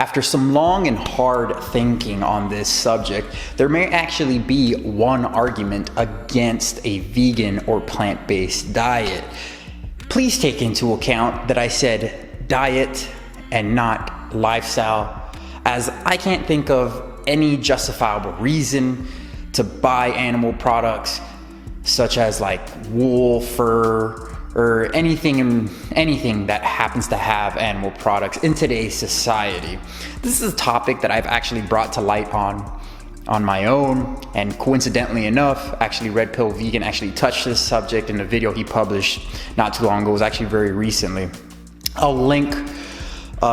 After some long and hard thinking on this subject, there may actually be one argument against a vegan or plant-based diet. Please take into account that I said diet and not lifestyle, as I can't think of any justifiable reason to buy animal products such as like wool, fur, or anything that happens to have animal products in today's society. This is a topic that I've actually brought to light on my own, and coincidentally enough, actually Red Pill Vegan actually touched this subject in a video he published not too long ago. It was actually very recently. I'll link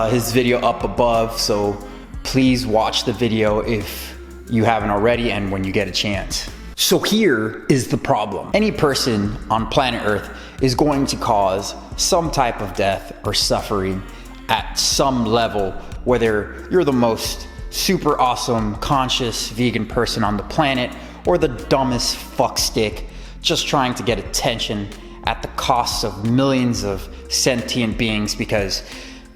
his video up above, so please watch the video if you haven't already and when you get a chance. So here is the problem. Any person on planet Earth is going to cause some type of death or suffering at some level, whether you're the most super awesome, conscious vegan person on the planet or the dumbest fuckstick just trying to get attention at the cost of millions of sentient beings because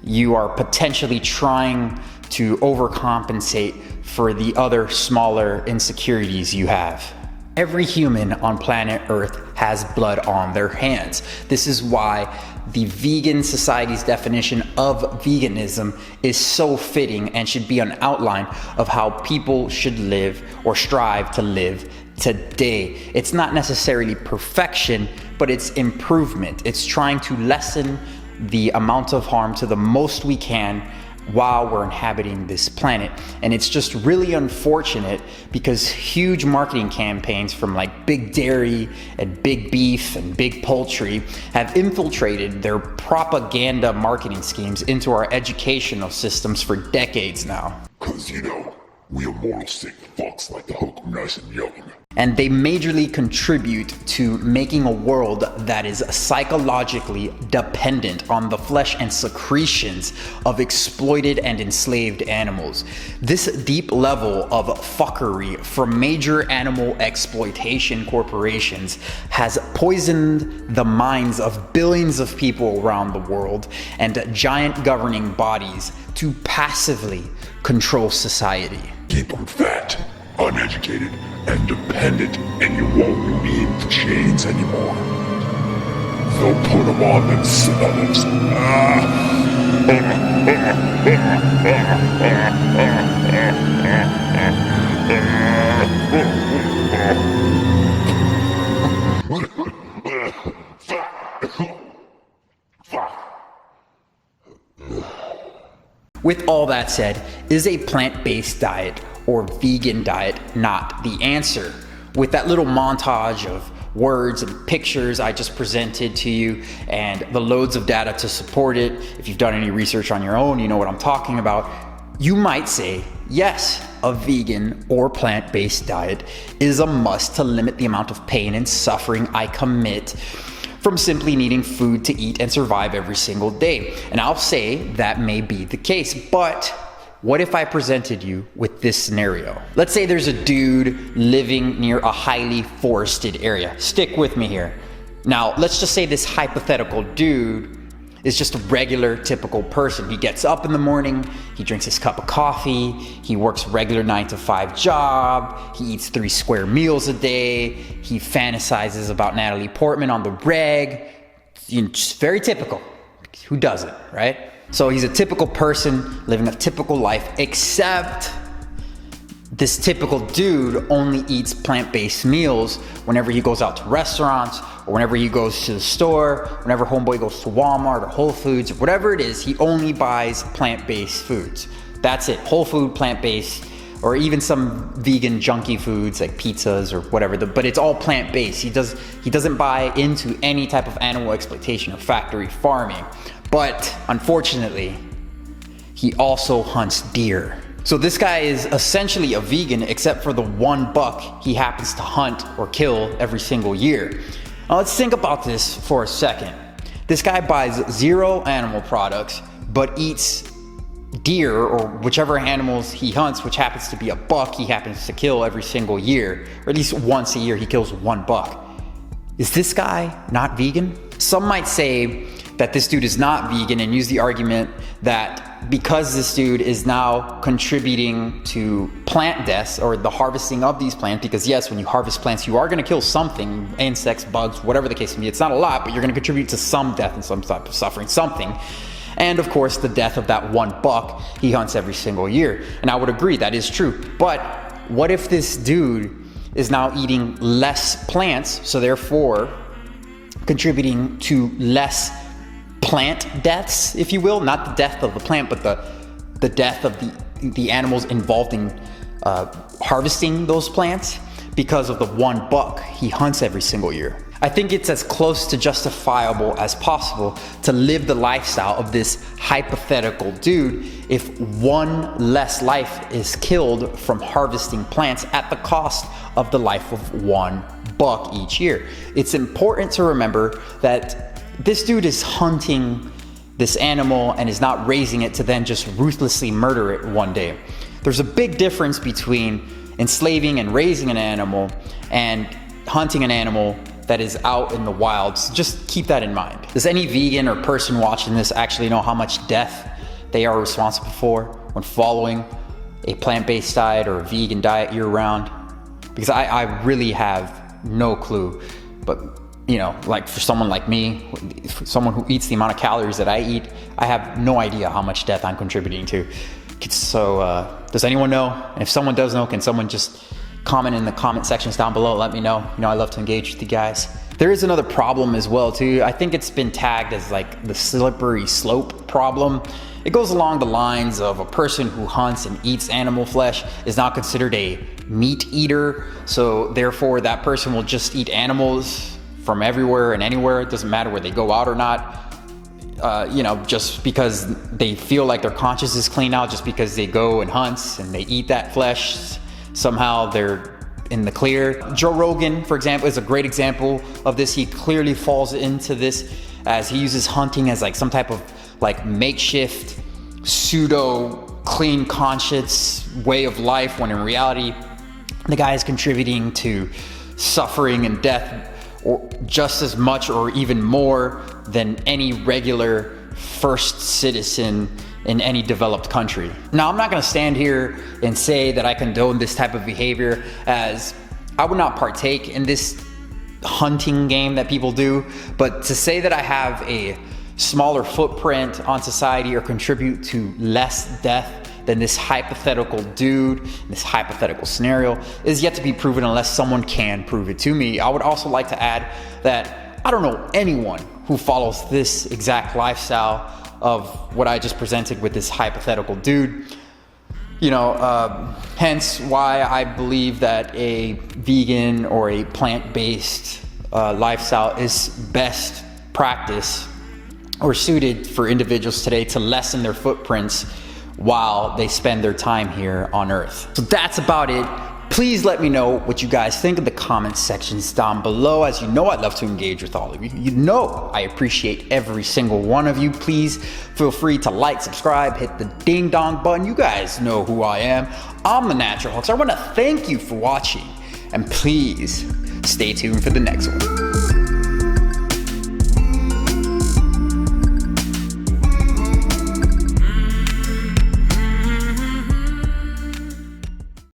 you are potentially trying to overcompensate for the other smaller insecurities you have. Every human on planet Earth has blood on their hands. This is why the Vegan Society's definition of veganism is so fitting and should be an outline of how people should live or strive to live today. It's not necessarily perfection, but it's improvement. It's trying to lessen the amount of harm to the most we can while we're inhabiting this planet. And it's just really unfortunate because huge marketing campaigns from like big dairy and big beef and big poultry have infiltrated their propaganda marketing schemes into our educational systems for decades now. Cause you know, we are mortal sick fucks like to hook nice and young. And they majorly contribute to making a world that is psychologically dependent on the flesh and secretions of exploited and enslaved animals. This deep level of fuckery from major animal exploitation corporations has poisoned the minds of billions of people around the world and giant governing bodies to passively control society. Keep them fat, uneducated, and dependent, and you won't need the chains anymore. They'll put them on themselves. With all that said, is a plant-based diet or vegan diet not the answer? With that little montage of words and pictures I just presented to you and the loads of data to support it, if you've done any research on your own, you know what I'm talking about, you might say, yes, a vegan or plant-based diet is a must to limit the amount of pain and suffering I commit from simply needing food to eat and survive every single day. And I'll say that may be the case, but what if I presented you with this scenario? Let's say there's a dude living near a highly forested area. Stick with me here. Now, let's just say this hypothetical dude is just a regular, typical person. He gets up in the morning, he drinks his cup of coffee, he works regular 9-to-5 job, he eats 3 square meals a day, he fantasizes about Natalie Portman on the reg. Just very typical. Who doesn't, right? So he's a typical person living a typical life, except this typical dude only eats plant-based meals whenever he goes out to restaurants or whenever he goes to the store, whenever homeboy goes to Walmart or Whole Foods or whatever it is, he only buys plant-based foods. That's it, whole food, plant-based, or even some vegan junky foods like pizzas or whatever, but it's all plant-based. He doesn't buy into any type of animal exploitation or factory farming. But unfortunately, he also hunts deer. So this guy is essentially a vegan except for the one buck he happens to hunt or kill every single year. Now let's think about this for a second. This guy buys 0 animal products, but eats deer or whichever animals he hunts, which happens to be a buck he happens to kill every single year, or at least once a year he kills 1 buck. Is this guy not vegan? Some might say that this dude is not vegan and use the argument that that because this dude is now contributing to plant deaths or the harvesting of these plants, because yes, when you harvest plants, you are going to kill something, insects, bugs, whatever the case may be. It's not a lot, but you're going to contribute to some death and some type of suffering, something. And of course, the death of that one buck he hunts every single year. And I would agree, that is true. But what if this dude is now eating less plants, so therefore contributing to less plant deaths, if you will? Not the death of the plant, but the death of the animals involved in harvesting those plants because of the one buck he hunts every single year. I think it's as close to justifiable as possible to live the lifestyle of this hypothetical dude if one less life is killed from harvesting plants at the cost of the life of one buck each year. It's important to remember that this dude is hunting this animal and is not raising it to then just ruthlessly murder it one day. There's a big difference between enslaving and raising an animal and hunting an animal that is out in the wild. So just keep that in mind. Does any vegan or person watching this actually know how much death they are responsible for when following a plant-based diet or a vegan diet year-round? Because I really have no clue. But you know, like for someone like me, for someone who eats the amount of calories that I eat, I have no idea how much death I'm contributing to. So does anyone know? And if someone does know, can someone just comment in the comment sections down below, let me know. You know, I love to engage with you guys. There is another problem as well too. I think it's been tagged as like the slippery slope problem. It goes along the lines of a person who hunts and eats animal flesh is now considered a meat eater. So therefore that person will just eat animals from everywhere and anywhere. It doesn't matter where they go out or not. You know, just because they feel like their conscience is clean out, just because they go and hunt and they eat that flesh, somehow they're in the clear. Joe Rogan, for example, is a great example of this. He clearly falls into this as he uses hunting as like some type of like makeshift pseudo clean conscience way of life, when in reality the guy is contributing to suffering and death or just as much or even more than any regular first citizen in any developed country. Now, I'm not gonna stand here and say that I condone this type of behavior, as I would not partake in this hunting game that people do, but to say that I have a smaller footprint on society or contribute to less death than this hypothetical dude, this hypothetical scenario, is yet to be proven unless someone can prove it to me. I would also like to add that I don't know anyone who follows this exact lifestyle of what I just presented with this hypothetical dude. You know, hence why I believe that a vegan or a plant-based lifestyle is best practice or suited for individuals today to lessen their footprints while they spend their time here on Earth. So that's about it. Please let me know what you guys think in the comment sections down below. As you know, I love to engage with all of you. You know I appreciate every single one of you. Please feel free to like, subscribe, hit the ding dong button. You guys know who I am. I'm the Natural Hoax. I want to thank you for watching, and please stay tuned for the next one.